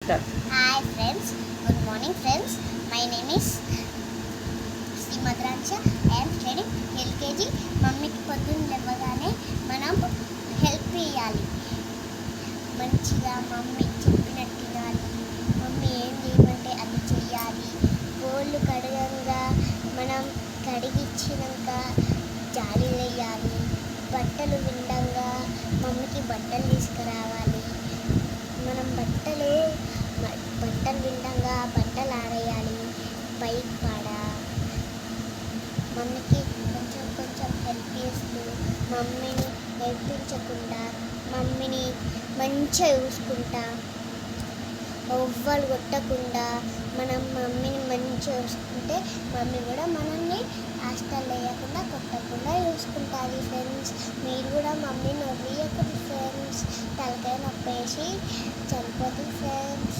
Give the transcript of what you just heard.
చెప్తారు. Hi friends, good morning friends. My name is Sri Madhuramsha. I'm studying LKG. మమ్మీకి పొద్దున్న లేవగానే మనం హెల్ప్ చేయాలి. మంచిగా మమ్మీ చెప్పినట్టు వినాలి. మమ్మీ ఏం చేయమంటే అది చెయ్యాలి. గోళ్ళు కడగంగా మనం కడిగిచ్చినాక జాలి వేయాలి. బట్టలు విండంగా మమ్మీకి బట్టలు తీసుకురావాలి. మనం బట్టలు విండంగా బట్టలు ఆరేయాలి. బైక్ పాడ మమ్మీకి కొంచెం హెల్ప్ చేస్తూ మమ్మీని నేర్పించకుండా మమ్మీని మంచిగా చూసుకుంటా, ఎవ్వరు కొట్టకుండా మనం మమ్మీని మంచిగా చూసుకుంటే మమ్మీ కూడా మనల్ని హాస్టల్ వేయకుండా కొట్టకుండా చూసుకుంటుంది ఫ్రెండ్స్. మీరు కూడా మమ్మీని వదిలేయకండి ఫ్రెండ్స్. తలకాయ నొప్పేసి చనిపోతుంది ఫ్రెండ్స్.